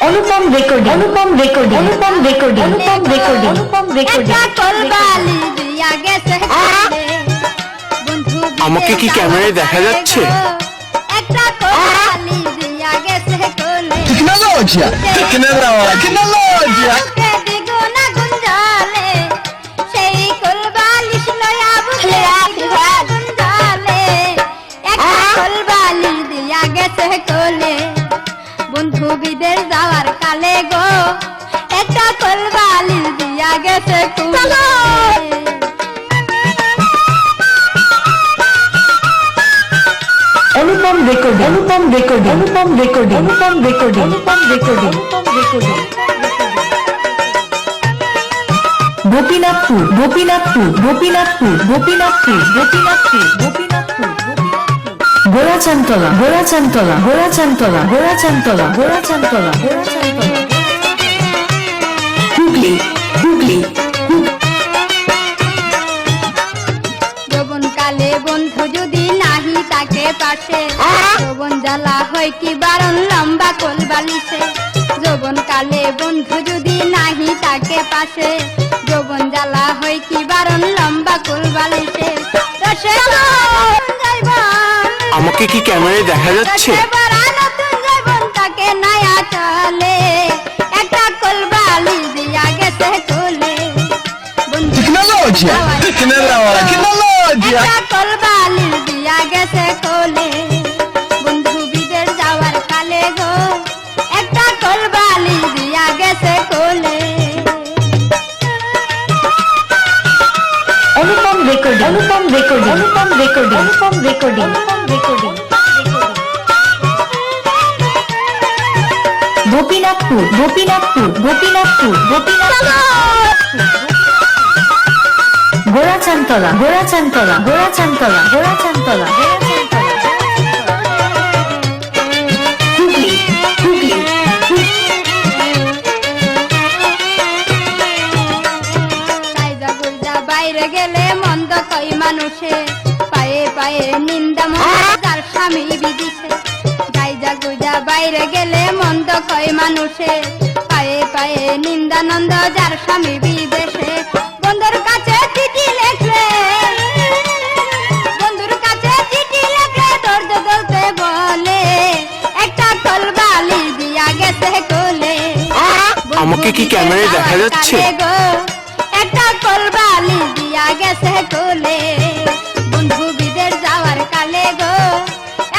অনুপম recording অনুপম recording অনুপম recording অনুপম recording অনুপম recording আমাকে কি ক্যামেরায় দেখা যাচ্ছে? Tecnologia, tecnologia. বন্ধু বিদেশ যাওয়ার কালে গো একটা কলবালি দিয়া গেছে অনুপম রেকর্ডিং অনুপম রেকর্ডিং অনুপম রেকর্ডিং অনুপম রেকর্ডিং অনুপম রেকর্ডিং অনুপম রেকর্ডিং গোপীনাথপুর গোপীনাথপুর গোপীনাথপুর গোপীনাথপুর গোপীনাথপুর গোপীনাথপুর গোরাচানতলা গোরাচানতলা গোরাচানতলা গোরাচানতলা গোরাচানতলা গোরাচানতলা হুগলি হুগলি যৌবন কালে বন্ধু যদি নাহি তাকে পাশে যৌবন জ্বালা হয় কি বারণ লম্বা কোল বালিশে যৌবন কালে বন্ধু যদি নাহি তাকে পাশে যৌবন জ্বালা হয় কি বারণ লম্বা কোল বালিশে আমাকে কি ক্যামেরায় দেখা যাচ্ছে? নতুন যৌবন তাকে নয়া চলে একটা কোল বালি দিয়া গেছে কোলে Tecnologia, tecnologia. একটা কোল বালি দিয়া গেছে কোলে বন্ধু বিদেশ যাওয়ার কালে গো একটা কোল বালি দিয়া গেছে কোলে অনুপম রেকর্ডিং অনুপম রেকর্ডিং অনুপম রেকর্ডিং অনুপম রেকর্ডিং অনুপম রেকর্ডিং গোপীনাথপুর গোপীনাথপুর গোপীনাথপুর গোপীনাথপুর গোরাচানতলা গোরাচানতলা গোরাচানতলা গোরাচানতলা হুগলি হুগলি তাইজা গুজা বাইরে গেলে মন্দ কই মানুষে পায়ে পায়ে নিন্দা মনে যার স্বামী বিদিছে তাইজা গুজা বাইরে গেলে মন্দ কই মানুষে পায়ে পায়ে নিন্দা নন্দ যার স্বামী বিদেশে বন্ধুর কাছে চিঠি লেখলে বন্ধুর কাছে চিঠি লেখলে দর্দ দলতে বলে একটা কলবালি দিয়া গেছে কোলে আমাকে কি ক্যামেরায় দেখা যাচ্ছে? একটা কলবালি দিয়া গেছে কোলে বন্ধু বিদেশ যাওয়ার কালে গো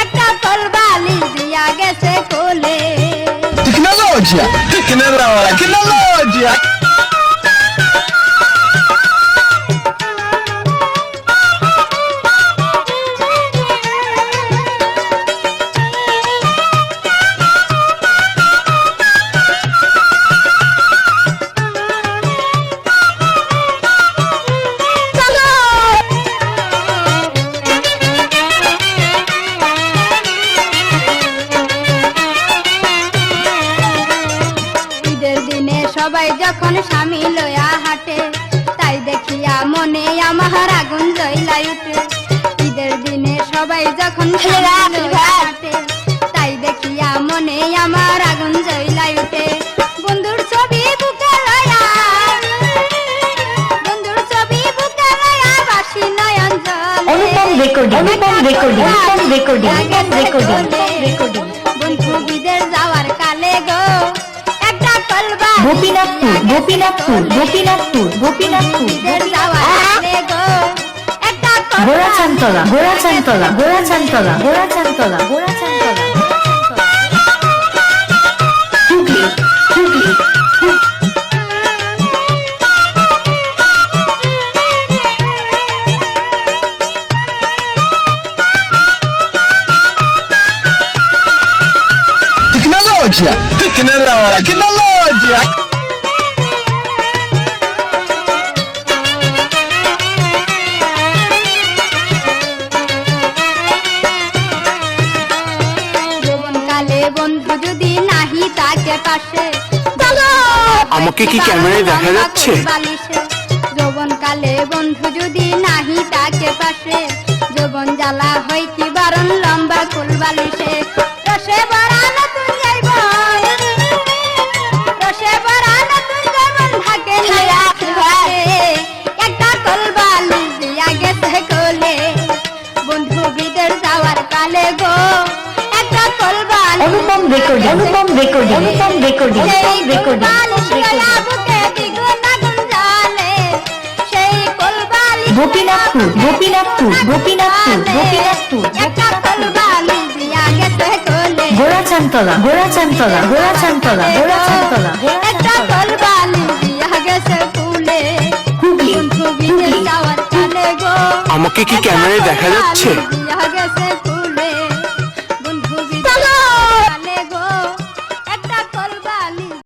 একটা কলবালি দিয়া গেছে কোলে Tecnologia, tecnologia. ঈদের দিনে সবাই যখন স্বামী লয়া হাঁটে তাই দেখিয়া মনে আমার আগুন জ্বলাই উঠে ঈদের দিনে সবাই যখন স্বামী লয়া হাঁটে তাই দেখিয়া মনে আমার আগুন জ্বলাই উঠে বন্ধুর ছবি বুকে লয়া বন্ধুর ছবি বুকে লয়া বাসি নয়ন জলে অনুপম রেকর্ডিং অনুপম রেকর্ডিং অনুপম রেকর্ডিং অনুপম রেকর্ডিং অনুপম রেকর্ডিং বন্ধু বিদেশ যাওয়ার কালে গো একটা কলবা গোপীনাথপুর গোপীনাথপুর গোপীনাথপুর গোপীনাথপুর বিদেশ যাওয়ার কালে গো একটা গোরাচানতলা গোরাচানতলা গোরাচানতলা গোরাচানতলা গোরাচানতলা হুগলি হুগলি Tecnologia, tecnologia. যৌবন কালে বন্ধু যদি নাহি তাকে পাশে আমাকে কি ক্যামেরায় দেখা যাচ্ছে? যৌবন কালে বন্ধু যদি নাহি তাকে পাশে যৌবন জ্বালা হয় কি বারণ লম্বা কুল বালিশে রসে ভরা নতুন যাইবন রেকর্ডিং অনুপম রেকর্ডিং সেই রেকর্ডিং বালিশ গলা বুকে দ্বিগুণ আগুন জ্বলে, সেই কোলবালিশ গোপীনাথপুর গোপীনাথপুর গোপীনাথপুর গোপীনাথপুর একটা কোলবালিশ দিয়া গেছে কোলে, গোড়াচানতলা গোড়াচানতলা গোড়াচানতলা গোড়াচানতলা একটা কোলবালিশ দিয়া গেছে কুলে, হুগলি বন্ধু বিদেশ যাওয়ার কালে গো আমাকে কি ক্যামেরায় দেখা যাচ্ছে? দিয়া গেছে